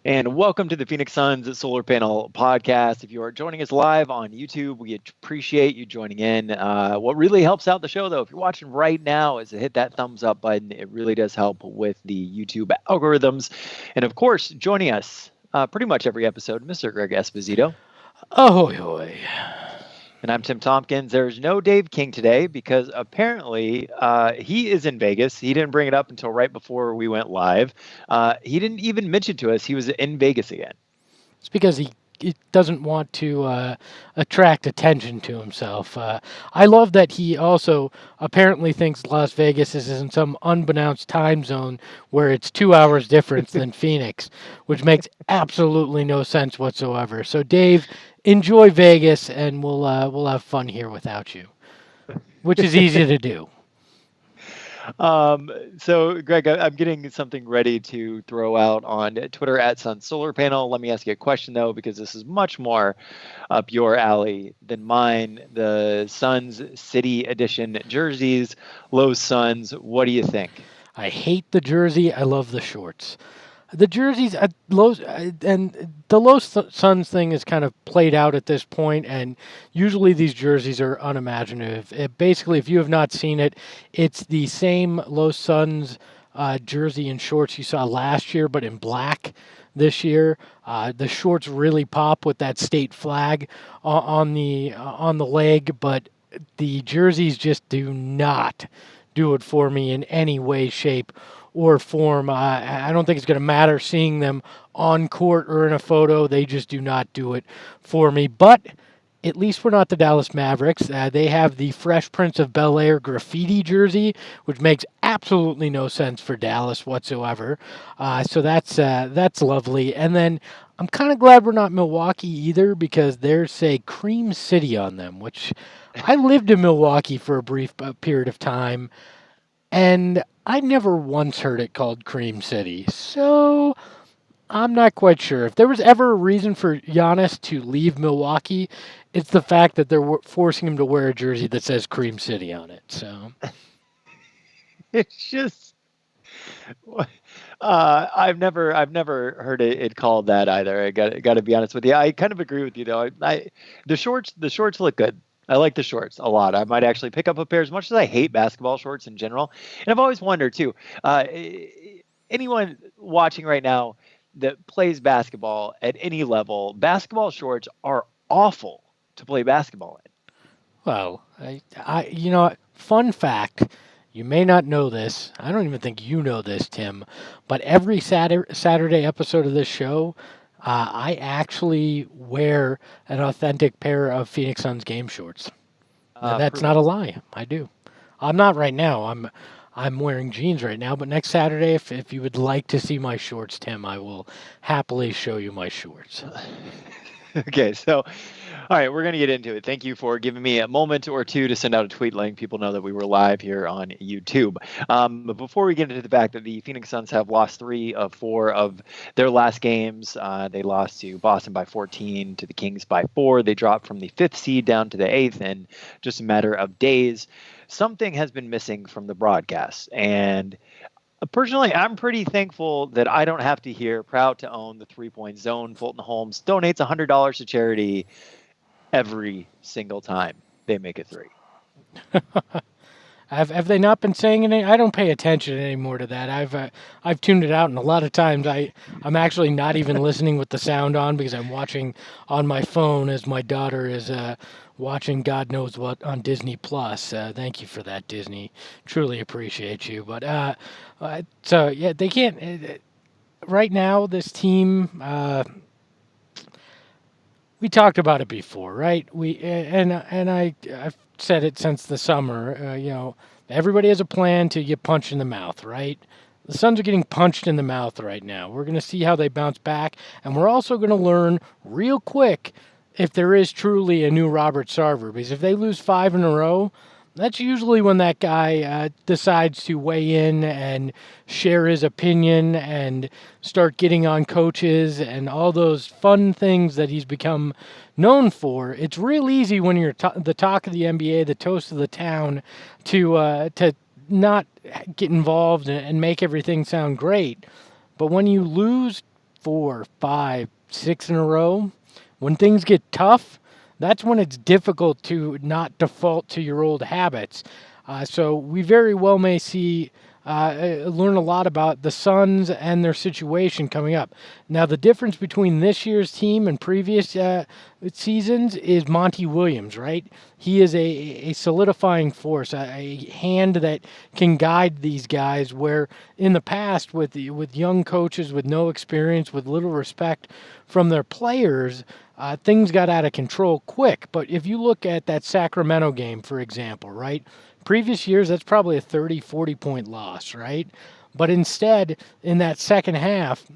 And welcome to the Phoenix Suns Solar Panel Podcast. If you are joining us live on YouTube, we appreciate you joining in. What really helps out the show, though, if you're watching right now, is to hit that thumbs up button. It really does help with the YouTube algorithms. And of course, joining us pretty much every episode, Mr. Greg Esposito. Ahoy, hoy. And I'm Tim Tompkins. There's no Dave King today because apparently he is in Vegas. He didn't bring it up until right before we went live. He didn't even mention to us he was in Vegas again. It's because he doesn't want to attract attention to himself. I love that he also apparently thinks Las Vegas is in some unbeknownst time zone where it's 2 hours difference than Phoenix, which makes absolutely no sense whatsoever. So, Dave, enjoy Vegas, and we'll have fun here without you, which is easy to do. Um, so, Greg, I'm getting something ready to throw out on Twitter at Sun Solar Panel. Let me ask you a question, though, because this is much more up your alley than mine. The Suns City Edition jerseys, Lowe's Suns. What do you think? I hate the jersey. I love the shorts. The jerseys, Lowe's, and the Lowe's Suns thing is kind of played out at this point, and usually these jerseys are unimaginative. Basically, if you have not seen it, it's the same Lowe's Suns jersey and shorts you saw last year, but in black this year. The shorts really pop with that state flag on the leg, but the jerseys just do not do it for me in any way, shape, or form. I don't think it's going to matter seeing them on court or in a photo. They just do not do it for me. But at least we're not the Dallas Mavericks. They have the Fresh Prince of Bel-Air graffiti jersey, which makes absolutely no sense for Dallas whatsoever. So that's lovely. And then I'm kind of glad we're not Milwaukee either because there's say Cream City on them, which I lived in Milwaukee for a brief period of time, and I never once heard it called Cream City. So I'm not quite sure. If there was ever a reason for Giannis to leave Milwaukee, it's the fact that they're forcing him to wear a jersey that says Cream City on it. So It's just I've never heard it called that either. I got to be honest with you. I kind of agree with you though. The shorts look good. I like the shorts a lot. I might actually pick up a pair as much as I hate basketball shorts in general. And I've always wondered too. Anyone watching right now that plays basketball at any level, basketball shorts are awful to play basketball in. well, fun fact. You may not know this. I don't even think you know this, Tim. But every Saturday episode of this show, I actually wear an authentic pair of Phoenix Suns game shorts. And that's Prove not it. a lie. I do. I'm not right now. I'm wearing jeans right now, but next Saturday if you would like to see my shorts, Tim, I will happily show you my shorts. Okay, so all right, we're going to get into it. Thank you for giving me a moment or two to send out a tweet letting people know that we were live here on YouTube. But before we get into the fact that the Phoenix Suns have lost 3 of 4 of their last games, they lost to Boston by 14, to the Kings by 4. They dropped from the 5th seed down to the 8th in just a matter of days. Something has been missing from the broadcast, and personally, I'm pretty thankful that I don't have to hear proud to own the 3 point zone. Fulton Holmes donates $100 to charity every single time they make a three. Have they not been saying it? I don't pay attention anymore to that. I've tuned it out, and a lot of times I'm actually not even listening with the sound on because I'm watching on my phone as my daughter is watching God knows what on Disney Plus. Thank you for that, Disney. Truly appreciate you. But so yeah, they can't. Right now, this team. We talked about it before, right? I've said it since the summer. Everybody has a plan to get punched in the mouth, right? The Suns are getting punched in the mouth right now. We're going to see how they bounce back, and we're also going to learn real quick if there is truly a new Robert Sarver. Because if they lose 5 in a row, that's usually when that guy decides to weigh in and share his opinion and start getting on coaches and all those fun things that he's become known for. It's real easy when you're the talk of the NBA, the toast of the town, to not get involved and make everything sound great. But when you lose 4, 5, 6 in a row, when things get tough, that's when it's difficult to not default to your old habits. So we very well may see learn a lot about the Suns and their situation coming up. Now, the difference between this year's team and previous seasons is Monty Williams, right? He is a solidifying force, a hand that can guide these guys. Where in the past, with young coaches with no experience, with little respect from their players, things got out of control quick. But if you look at that Sacramento game, for example, right? Previous years, that's probably a 30, 40-point loss, right? But instead, in that second half,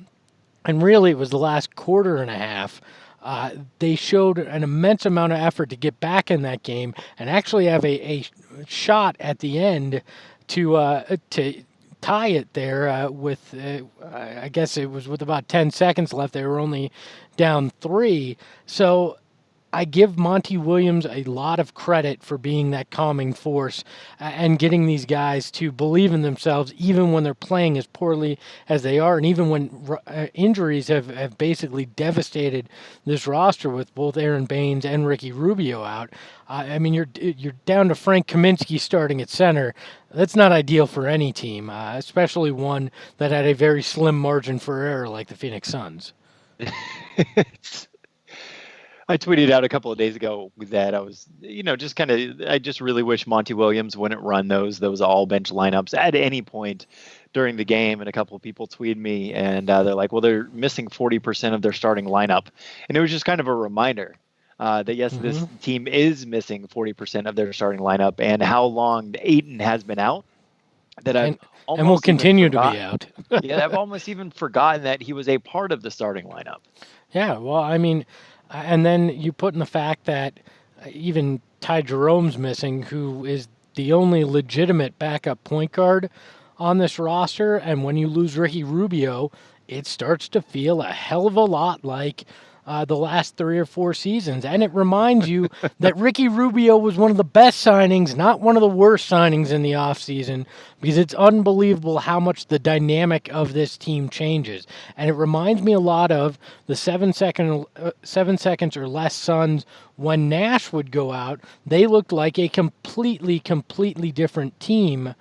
and really it was the last quarter and a half, they showed an immense amount of effort to get back in that game and actually have a shot at the end to tie it there with, I guess it was with about 10 seconds left. They were only down 3. So I give Monty Williams a lot of credit for being that calming force and getting these guys to believe in themselves even when they're playing as poorly as they are, and even when injuries have basically devastated this roster with both Aaron Baines and Ricky Rubio out. I mean, you're down to Frank Kaminsky starting at center. That's not ideal for any team, especially one that had a very slim margin for error like the Phoenix Suns. I tweeted out a couple of days ago that I was, just I just really wish Monty Williams wouldn't run those all bench lineups at any point during the game. And a couple of people tweeted me and they're like, well, they're missing 40% of their starting lineup. And it was just kind of a reminder that, yes, this team is missing 40% of their starting lineup, and how long Ayton has been out. And will continue to be out. Yeah, I've almost even forgotten that he was a part of the starting lineup. Yeah, well, I mean, and then you put in the fact that even Ty Jerome's missing, who is the only legitimate backup point guard on this roster. And when you lose Ricky Rubio, it starts to feel a hell of a lot like the last 3 or 4 seasons. And it reminds you that Ricky Rubio was one of the best signings, not one of the worst signings in the offseason, because it's unbelievable how much the dynamic of this team changes. And it reminds me a lot of the 7 seconds or less Suns when Nash would go out. They looked like a completely different team.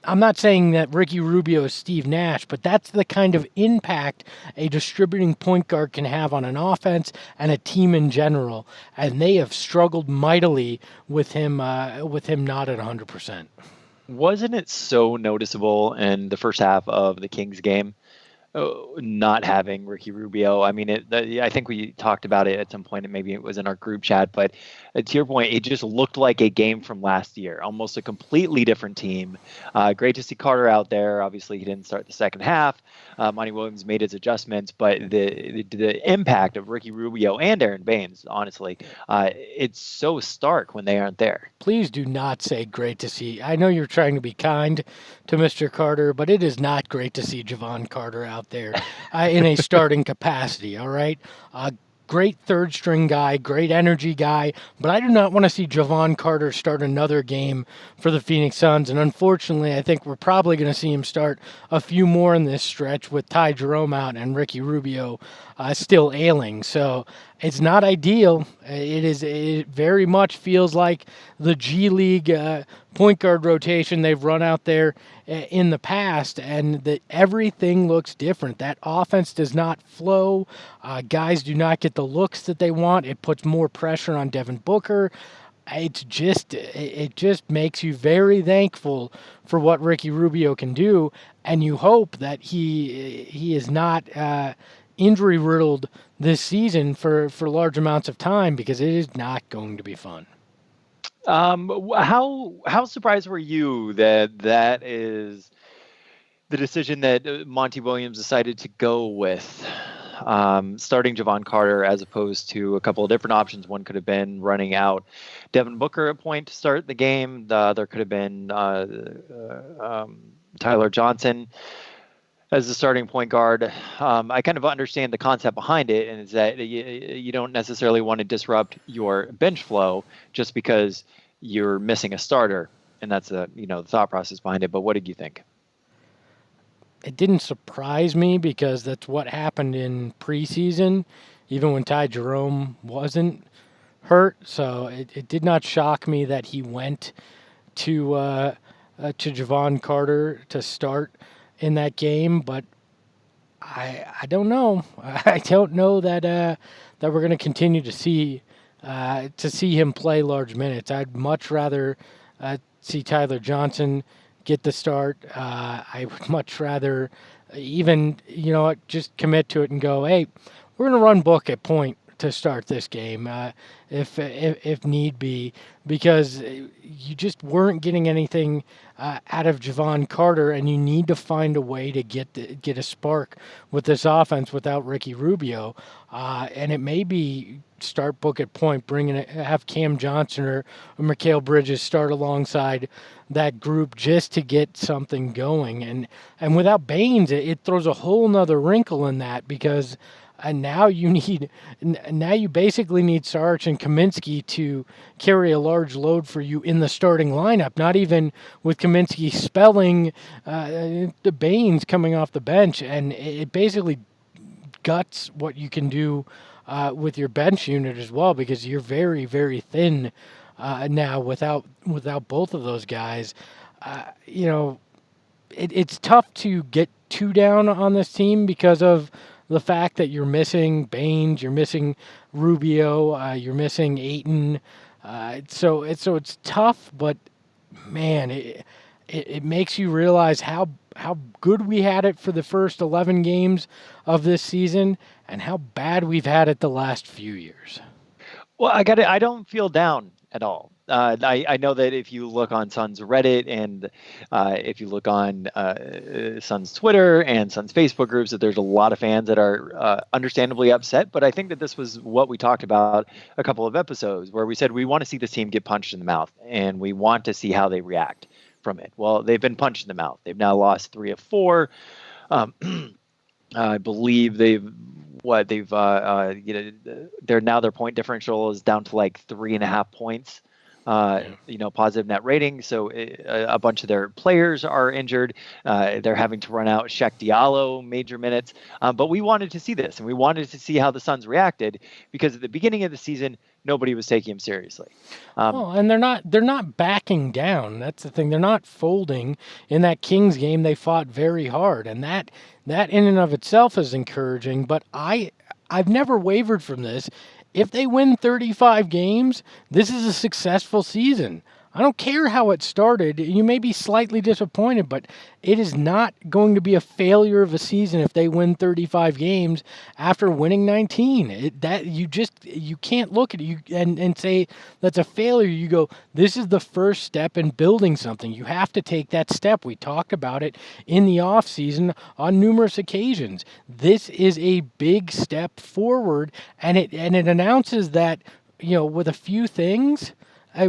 I'm not saying that Ricky Rubio is Steve Nash, but that's the kind of impact a distributing point guard can have on an offense and a team in general. And they have struggled mightily with him not at 100%. Wasn't it so noticeable in the first half of the Kings game, not having Ricky Rubio? I mean, I think we talked about it at some point, and maybe it was in our group chat, but to your point, it just looked like a game from last year, almost a completely different team. Great to see Carter out there. Obviously, he didn't start the second half. Monty Williams made his adjustments, but the impact of Ricky Rubio and Aaron Baines, honestly, it's so stark when they aren't there. Please do not say great to see. I know you're trying to be kind to Mr. Carter, but it is not great to see Javon Carter out there in a starting capacity, all right? Great third string guy, great energy guy, but I do not want to see Javon Carter start another game for the Phoenix Suns. And unfortunately, I think we're probably going to see him start a few more in this stretch with Ty Jerome out and Ricky Rubio still ailing. So it's not ideal. It very much feels like the G League point guard rotation they've run out there in the past, and that everything looks different. That offense does not flow. Guys do not get the looks that they want. It puts more pressure on Devin Booker. It just makes you very thankful for what Ricky Rubio can do, and you hope that he is not injury riddled this season for large amounts of time, because it is not going to be fun. How surprised were you that is the decision that Monty Williams decided to go with, starting Javon Carter as opposed to a couple of different options? One could have been running out Devin Booker at point to start the game. The other could have been Tyler Johnson as the starting point guard. I kind of understand the concept behind it, and is that you don't necessarily want to disrupt your bench flow just because you're missing a starter, and that's the thought process behind it. But what did you think? it didn't surprise me because that's what happened in preseason, even when Ty Jerome wasn't hurt. So it did not shock me that he went to Javon Carter to start in that game. But I don't know. I don't know that we're going to continue to see him play large minutes. I'd much rather see Tyler Johnson get the start. I would much rather even just commit to it and go, hey, we're going to run Book at point to start this game, if need be, because you just weren't getting anything out of Javon Carter, and you need to find a way to get a spark with this offense without Ricky Rubio, and it may be start Book at point, have Cam Johnson or Mikal Bridges start alongside that group just to get something going, and without Baines, it throws a whole nother wrinkle in that because. And now you basically need Sarge and Kaminsky to carry a large load for you in the starting lineup. Not even with Kaminsky spelling the Baines coming off the bench, and it basically guts what you can do with your bench unit as well because you're very, very thin now without both of those guys. It's tough to get too down on this team because of the fact that you're missing Baines, you're missing Rubio, you're missing Ayton. So it's tough, but man, it makes you realize how good we had it for the first 11 games of this season and how bad we've had it the last few years. Well, I don't feel down at all. I know that if you look on Suns Reddit and if you look on Suns Twitter and Suns Facebook groups, that there's a lot of fans that are understandably upset. But I think that this was what we talked about a couple of episodes where we said we want to see this team get punched in the mouth and we want to see how they react from it. Well, they've been punched in the mouth. They've now lost 3 of 4. I believe their point differential is down to like 3.5 points. Positive net rating. So a bunch of their players are injured. They're having to run out Shaq Diallo major minutes. But we wanted to see this, and we wanted to see how the Suns reacted because at the beginning of the season, nobody was taking him seriously. And they're not backing down. That's the thing. They're not folding. In that Kings game, they fought very hard, and that in and of itself is encouraging. But I've never wavered from this. If they win 35 games, this is a successful season. I don't care how it started. You may be slightly disappointed, but it is not going to be a failure of a season if they win 35 games after winning 19. You can't look at it and say that's a failure. You go, this is the first step in building something. You have to take that step. We talked about it in the offseason on numerous occasions. This is a big step forward, and it announces that, with a few things,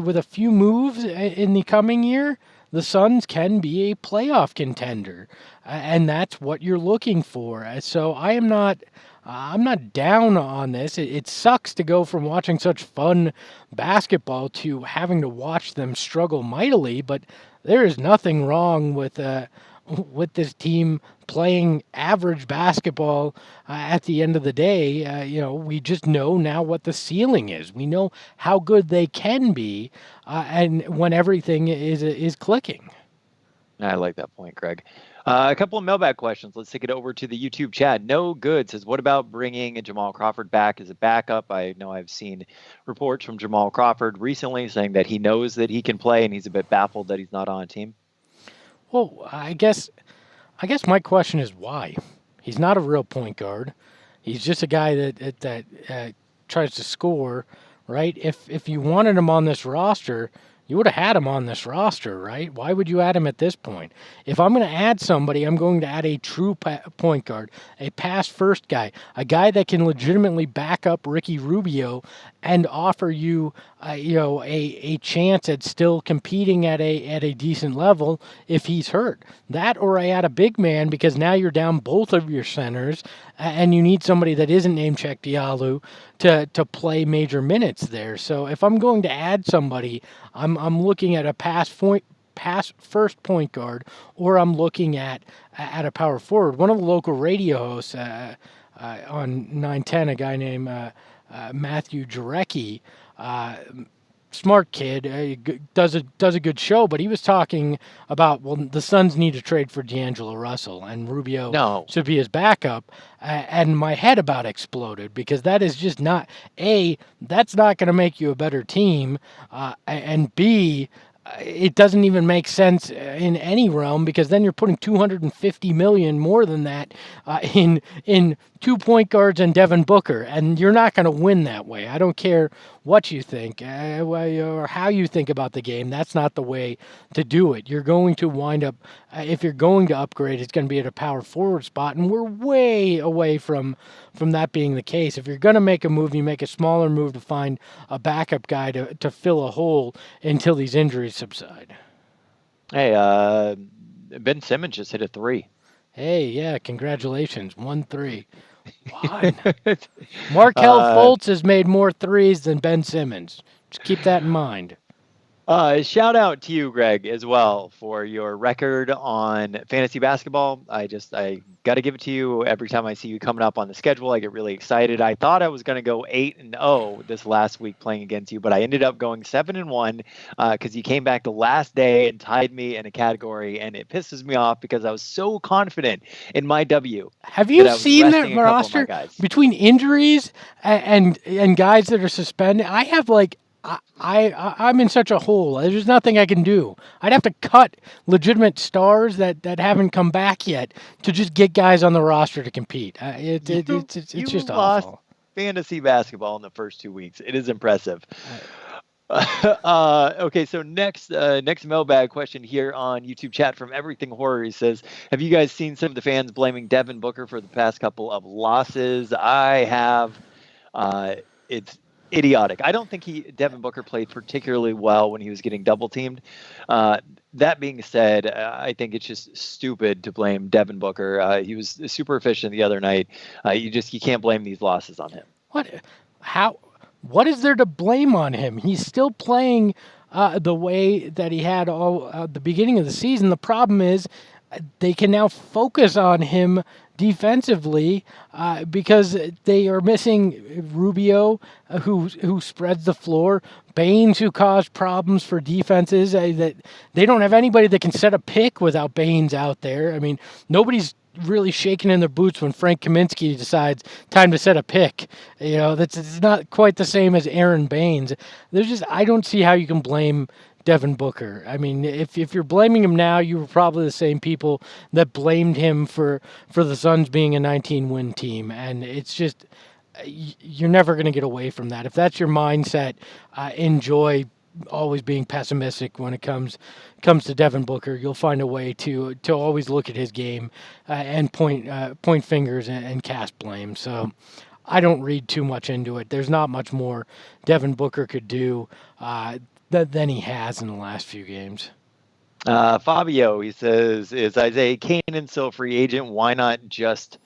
with a few moves in the coming year, the Suns can be a playoff contender, and that's what you're looking for. So I'm not down on this. It sucks to go from watching such fun basketball to having to watch them struggle mightily, but there is nothing wrong with this team playing average basketball at the end of the day. We just know now what the ceiling is. We know how good they can be, and when everything is clicking. I like that point, Greg. A couple of mailbag questions. Let's take it over to the YouTube chat. No Good says, what about bringing Jamal Crawford back as a backup? I know I've seen reports from Jamal Crawford recently saying that he knows that he can play and he's a bit baffled that he's not on a team. Well, I guess my question is why? He's not a real point guard. He's just a guy that tries to score, right? If you wanted him on this roster, you would have had him on this roster, right? Why would you add him at this point? If I'm going to add somebody, I'm going to add a true point guard, a pass-first guy, a guy that can legitimately back up Ricky Rubio and offer you, a chance at still competing at a decent level if he's hurt. That, or I add a big man because now you're down both of your centers, and you need somebody that isn't named Shaq Diallo to play major minutes there. So if I'm going to add somebody, I'm looking at a pass first point guard, or I'm looking at a power forward. One of the local radio hosts on 910, a guy named Matthew Jarecki, smart kid, does a good show, but he was talking about, well, the Suns need to trade for D'Angelo Russell and Rubio No. should be his backup, and my head about exploded because that is just not that's not going to make you a better team, and B, it doesn't even make sense in any realm because then you're putting 250 million more than that in 2 point guards and Devin Booker, and you're not going to win that way. I don't care what you think or how you think about the game. That's not the way to do it. You're going to wind up, if you're going to upgrade, it's going to be at a power forward spot, and we're way away from that being the case. If you're going to make a move, you make a smaller move to find a backup guy to fill a hole until these injuries subside. Hey, Ben Simmons just hit a 3. Hey, yeah, congratulations. 1-3. One. Markelle Fultz has made more threes than Ben Simmons. Just keep that in mind. Shout out to you, Greg, as well for your record on fantasy basketball. I got to give it to you. Every time I see you coming up on the schedule, I get really excited. I thought I was going to go 8-0 this last week playing against you, but I ended up going 7-1 because you came back the last day and tied me in a category, and it pisses me off because I was so confident in my W. Have you seen that roster between injuries and guys that are suspended? I have I'm in such a hole. There's nothing I can do. I'd have to cut legitimate stars that haven't come back yet to just get guys on the roster to compete. It's just awful. Fantasy basketball in the first 2 weeks. It is impressive. Okay, so next mailbag question here on YouTube chat from Everything Horror. He says, have you guys seen some of the fans blaming Devin Booker for the past couple of losses? I have. It's idiotic. I don't think Devin Booker played particularly well when he was getting double teamed. That being said, I think it's just stupid to blame Devin Booker. He was super efficient the other night. You can't blame these losses on him. What is there to blame on him? He's still playing the way that he had all the beginning of the season. The problem is they can now focus on him defensively because they are missing Rubio, who spreads the floor, Baines, who caused problems for defenses. That they don't have anybody that can set a pick without Baines out there. I mean, nobody's really shaking in their boots when Frank Kaminsky decides time to set a pick. It's not quite the same as Aaron Baines. I don't see how you can blame Devin Booker. I mean, if you're blaming him now, you were probably the same people that blamed him for the Suns being a 19-win team, and it's just you're never going to get away from that. If that's your mindset, enjoy always being pessimistic when it comes to Devin Booker. You'll find a way to always look at his game and point fingers and cast blame. So I don't read too much into it. There's not much more Devin Booker could do than he has in the last few games. Fabio, he says, is Isaiah Kanan still a free agent? Why not just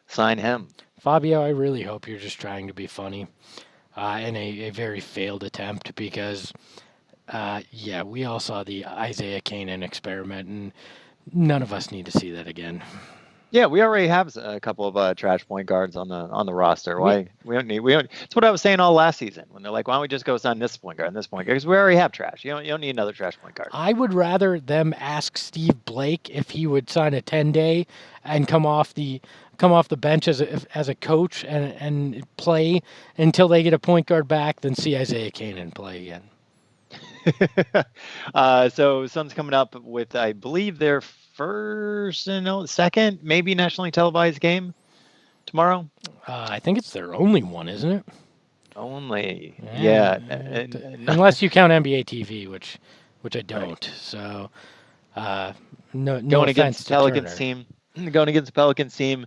sign him? Fabio, I really hope you're just trying to be funny in a very failed attempt because, we all saw the Isaiah Kanan experiment, and none of us need to see that again. Yeah, we already have a couple of trash point guards on the roster. Why we don't need. It's what I was saying all last season when they're like, why don't we just go sign this point guard and this point guard? Because we already have trash. You don't need another trash point guard. I would rather them ask Steve Blake if he would sign a 10-day and come off the bench as a coach and play until they get a point guard back than see Isaiah Kanan play again. So Suns coming up with, I believe, their second, maybe nationally televised game tomorrow. I think it's their only one, isn't it? Only, yeah. Unless you count NBA TV, which I don't. Right. So, no going against the Pelicans team. Going against the Pelicans team.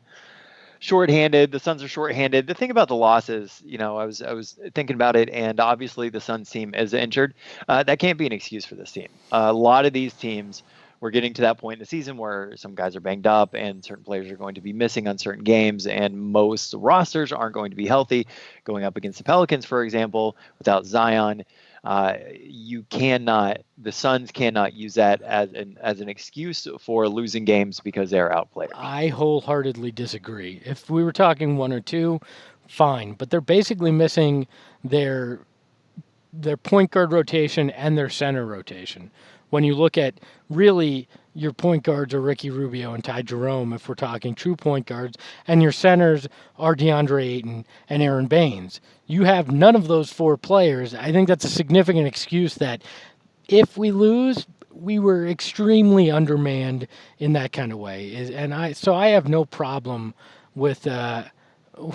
Shorthanded. The Suns are shorthanded. The thing about the losses, I was thinking about it, and obviously the Suns team is injured. That can't be an excuse for this team. A lot of these teams, we're getting to that point in the season where some guys are banged up and certain players are going to be missing on certain games, and most rosters aren't going to be healthy. Going up against the Pelicans, for example, without Zion, the Suns cannot use that as an excuse for losing games because they're outplayed. I wholeheartedly disagree. If we were talking one or two, fine, but they're basically missing their their point guard rotation and their center rotation. When you look at really your point guards are Ricky Rubio and Ty Jerome, if we're talking true point guards, and your centers are DeAndre Ayton and Aaron Baines. You have none of those four players. I think that's a significant excuse that if we lose, we were extremely undermanned in that kind of way. I have no problem with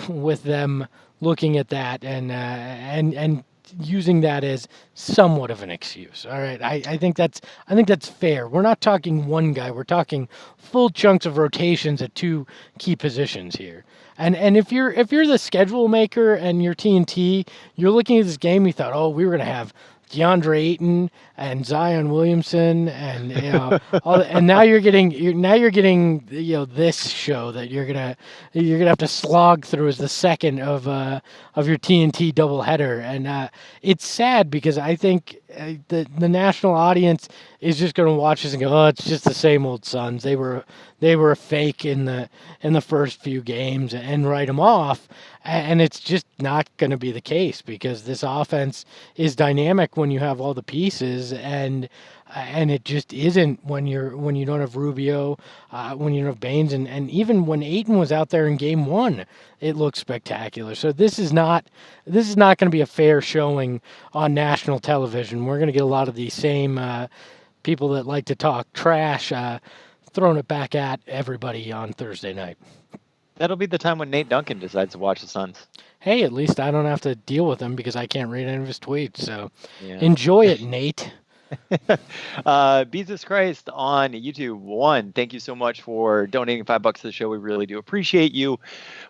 with them looking at that and using that as somewhat of an excuse. All right, I think that's fair. We're not talking one guy. We're talking full chunks of rotations at two key positions here. And if you're the schedule maker and you're TNT, you're looking at this game. You thought, oh, we were gonna have DeAndre Ayton and Zion Williamson, and and now you're getting this show that you're gonna have to slog through as the second of your TNT doubleheader, and it's sad because I think the national audience is just going to watch this and go, oh, it's just the same old Suns. They were a fake in the first few games and write them off. And it's just not going to be the case because this offense is dynamic when you have all the pieces, and it just isn't when you don't have Rubio, when you don't have Baines, and even when Ayton was out there in Game 1, it looked spectacular. So this is not going to be a fair showing on national television. We're going to get a lot of these same people that like to talk trash throwing it back at everybody on Thursday night. That'll be the time when Nate Duncan decides to watch the Suns. Hey, at least I don't have to deal with him because I can't read any of his tweets. So Enjoy it, Nate. Jesus Christ on YouTube. One, thank you so much for donating $5 to the show. We really do appreciate you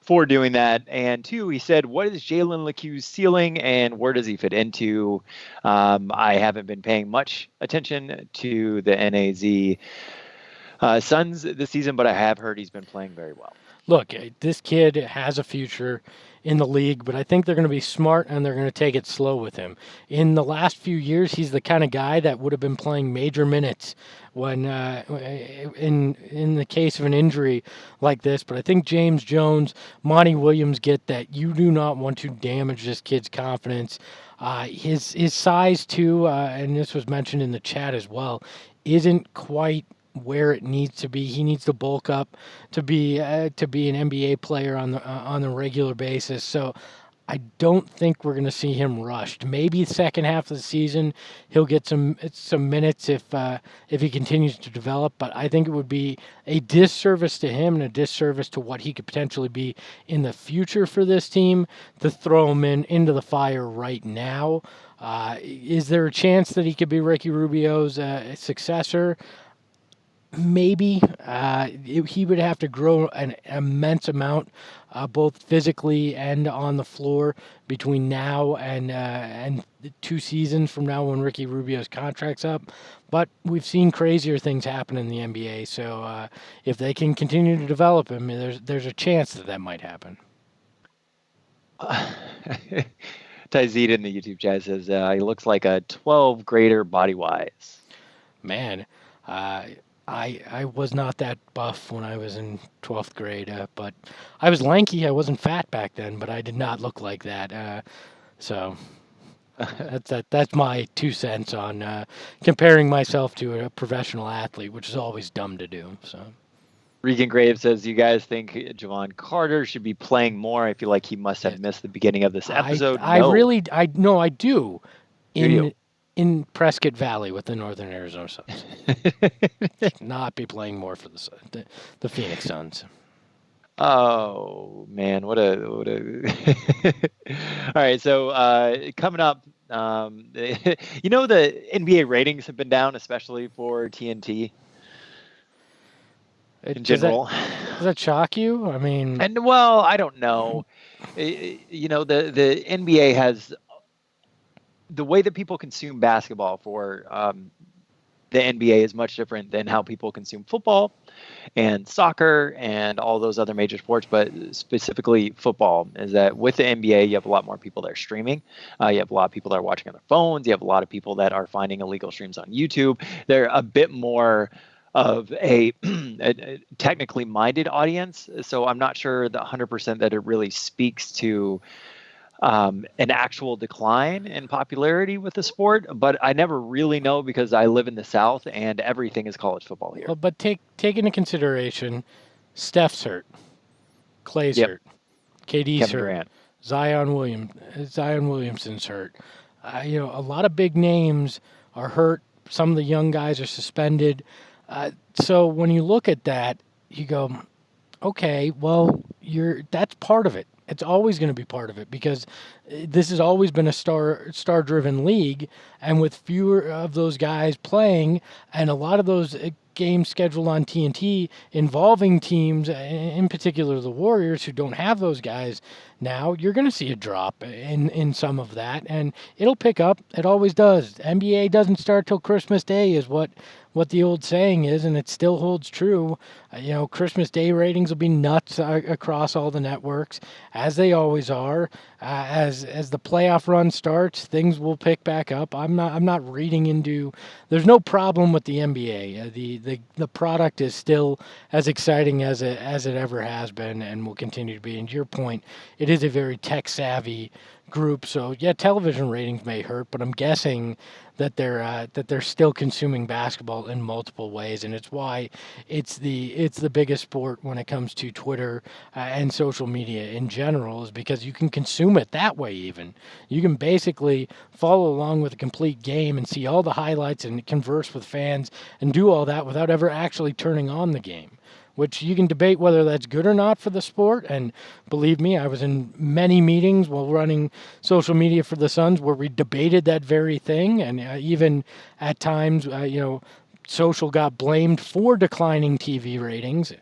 for doing that. And two, he said, what is Jalen LeCue's ceiling and where does he fit into? I haven't been paying much attention to the NAZ Suns this season, but I have heard he's been playing very well. Look, this kid has a future in the league, but I think they're going to be smart and they're going to take it slow with him. In the last few years, he's the kind of guy that would have been playing major minutes when in the case of an injury like this. But I think James Jones, Monty Williams get that you do not want to damage this kid's confidence. His size too, and this was mentioned in the chat as well, isn't quite where it needs to be. He needs to bulk up to be an NBA player on the regular basis. So I don't think we're going to see him rushed. Maybe the second half of the season he'll get some minutes if he continues to develop. But I think it would be a disservice to him and a disservice to what he could potentially be in the future for this team to throw him into the fire right now. Is there a chance that he could be Ricky Rubio's successor? Maybe. He would have to grow an immense amount, both physically and on the floor, between now and 2 seasons from now when Ricky Rubio's contract's up. But we've seen crazier things happen in the NBA, so if they can continue to develop him, there's a chance that might happen. Tyzid in the YouTube chat says he looks like a 12th grader body-wise. Man, I was not that buff when I was in 12th grade, but I was lanky. I wasn't fat back then, but I did not look like that. So that's my 2 cents on comparing myself to a professional athlete, which is always dumb to do. So. Regan Graves says, you guys think Javon Carter should be playing more? I feel like he must have missed the beginning of this episode. I do. In Prescott Valley with the Northern Arizona Suns. Not be playing more for the Phoenix Suns. Oh man, what a all right, so coming up, the NBA ratings have been down, especially for TNT in general. Does that shock you? I mean, I don't know. The NBA has the way that people consume basketball for the NBA is much different than how people consume football and soccer and all those other major sports, but specifically football, is that with the NBA, you have a lot more people that are streaming. You have a lot of people that are watching on their phones. You have a lot of people that are finding illegal streams on YouTube. They're a bit more of a technically minded audience. So I'm not sure that 100% that it really speaks to an actual decline in popularity with the sport, but I never really know because I live in the South and everything is college football here. Well, but take into consideration, Steph's hurt, Clay's Yep. hurt, KD's Kevin hurt, Durant. Zion Williamson's hurt. A lot of big names are hurt. Some of the young guys are suspended. So when you look at that, you go, okay, well, that's part of it. It's always going to be part of it because this has always been a star driven league, and with fewer of those guys playing, and a lot of those games scheduled on TNT involving teams, in particular the Warriors, who don't have those guys now, you're going to see a drop in some of that, and it'll pick up. It always does. NBA doesn't start till Christmas Day, is what the old saying is, and it still holds true. Christmas Day ratings will be nuts across all the networks, as they always are. As the playoff run starts, things will pick back up. I'm not reading into. There's no problem with the NBA. The product is still as exciting as it ever has been, and will continue to be. And to your point, it is a very tech savvy group. So yeah, television ratings may hurt, but I'm guessing that they're still consuming basketball in multiple ways, and it's why it's the biggest sport when it comes to Twitter and social media in general, is because you can consume it that way. Even you can basically follow along with a complete game and see all the highlights and converse with fans and do all that without ever actually turning on the game, which you can debate whether that's good or not for the sport. And believe me, I was in many meetings while running social media for the Suns where we debated that very thing. And even at times, social got blamed for declining TV ratings. It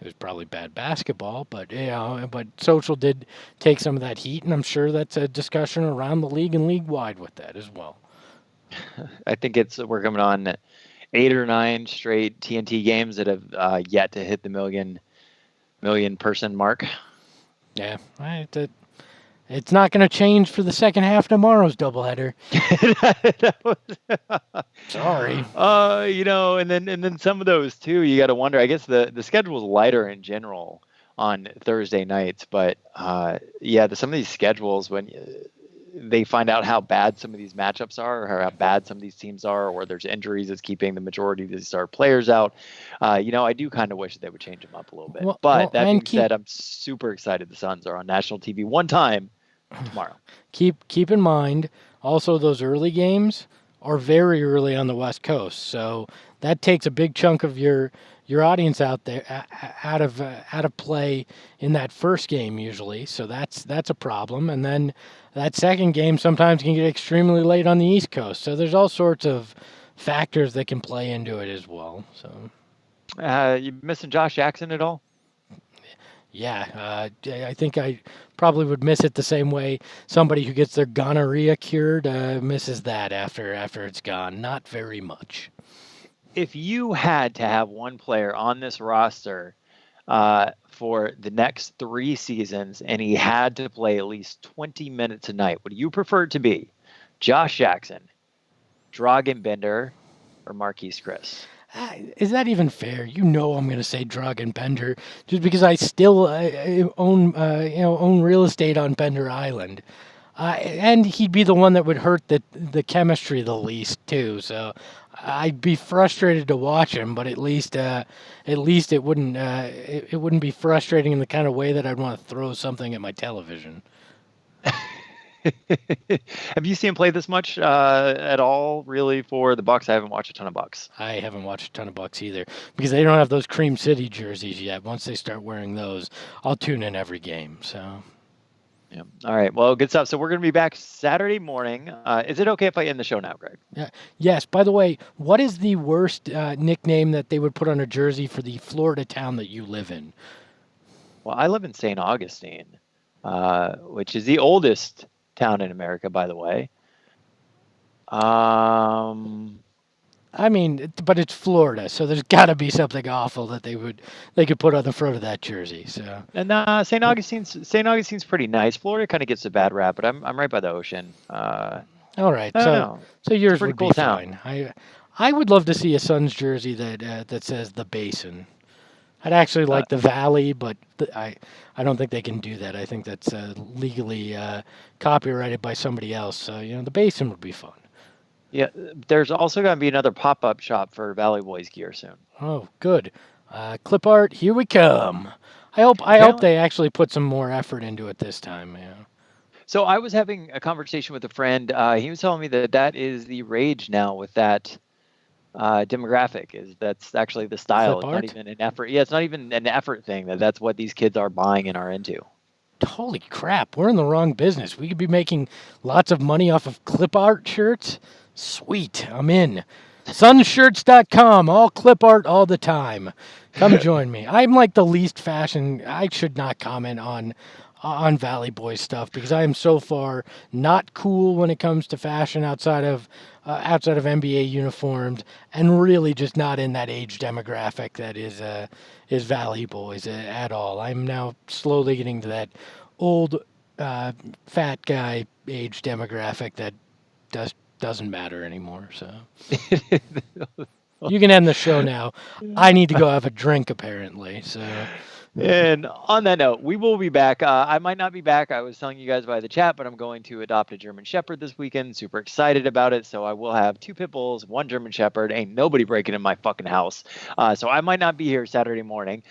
was probably bad basketball, but but social did take some of that heat, and I'm sure that's a discussion around the league and league wide with that as well. I think we're coming on 8 or 9 straight TNT games that have yet to hit the million person mark. Yeah, it's not going to change for the second half of tomorrow's doubleheader. Sorry. And then some of those too, you got to wonder. I guess the schedule is lighter in general on Thursday nights, but some of these schedules, when they find out how bad some of these matchups are, or how bad some of these teams are, or there's injuries that's keeping the majority of these star players out. I do kind of wish that they would change them up a little bit. That being said, I'm super excited the Suns are on national TV one time tomorrow. Keep in mind also those early games are very early on the West Coast, so that takes a big chunk of your audience out there out of play in that first game usually. So that's a problem, and then that second game sometimes can get extremely late on the East Coast. So there's all sorts of factors that can play into it as well. So, you missing Josh Jackson at all? Yeah, I think I probably would miss it the same way somebody who gets their gonorrhea cured misses that after it's gone. Not very much. If you had to have one player on this roster for the next 3 seasons and he had to play at least 20 minutes a night, would you prefer it to be Josh Jackson, Dragan Bender, or Marquise Chris? Is that even fair? I'm going to say Dragan Bender just because I still own real estate on Bender Island, and he'd be the one that would hurt the chemistry the least too. So I'd be frustrated to watch him, but at least it wouldn't be frustrating in the kind of way that I'd want to throw something at my television. Have you seen him play this much at all, really, for the Bucks? I haven't watched a ton of Bucks. I haven't watched a ton of Bucks either because they don't have those Cream City jerseys yet. Once they start wearing those, I'll tune in every game. So, yeah. All right. Well, good stuff. So we're going to be back Saturday morning. Is it okay if I end the show now, Greg? Yeah. Yes. By the way, what is the worst nickname that they would put on a jersey for the Florida town that you live in? Well, I live in St. Augustine, which is the oldest town in America, by the way. I I mean, but it's Florida, so there's got to be something awful that they could put on the front of that jersey. So, And St. Augustine's pretty nice. Florida kind of gets a bad rap, but I'm right by the ocean. all right, I don't know. so It's a yours pretty would be cool town. fine. I would love to see a Suns jersey that says the Basin. I'd actually Uh, like the Valley, but I don't think they can do that. I think that's legally copyrighted by somebody else. So the Basin would be fun. yeah, there's also going to be another pop-up shop for Valley Boys gear soon. Oh, good. Clip art, here we come. I hope Apparently, they actually put some more effort into it this time. Yeah. so I was having a conversation with a friend. He was telling me that that is the rage now with that demographic. Is that's actually the style. Clip It's not art. even an effort. Yeah, it's not even an effort thing. That's what these kids are buying and are into. Holy crap, we're in the wrong business. We could be making lots of money off of clip art shirts. Sweet, I'm in. Sunshirts.com, all clip art all the time. Come join me. I'm like the least fashion. I should not comment on Valley Boy stuff because I am so far not cool when it comes to fashion outside of NBA uniforms, and really just not in that age demographic that is Valley Boys at all. I'm now slowly getting to that old fat guy age demographic that doesn't matter anymore. So you can end the show now. I need to go have a drink apparently. So And on that note, we will be back. I might not be back. I was telling you guys by the chat, but I'm going to adopt a German Shepherd this weekend. Super excited about it. So I will have 2 pit bulls, 1 German Shepherd. Ain't nobody breaking in my fucking house. So I might not be here Saturday morning.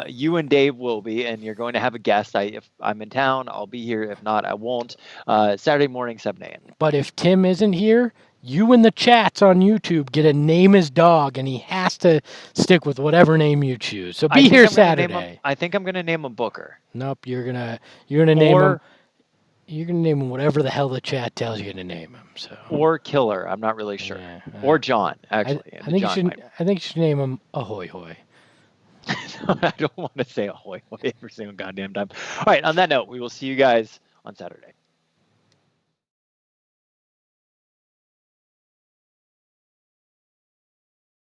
You and Dave will be, and you're going to have a guest. If I'm in town, I'll be here. If not, I won't. Saturday morning, 7 a.m. but if Tim isn't here, you in the chats on YouTube get to name his dog, and he has to stick with whatever name you choose. So be here Saturday. I think I'm gonna name him Booker. Nope, you're gonna name him. Or You're gonna name him whatever the hell the chat tells you to name him. So or Killer. I'm not really sure. yeah, Or John, I actually. I And think you John should might. I think you should name him Ahoy Hoy. I don't want to say ahoy every single goddamn time. All right, on that note, we will see you guys on Saturday.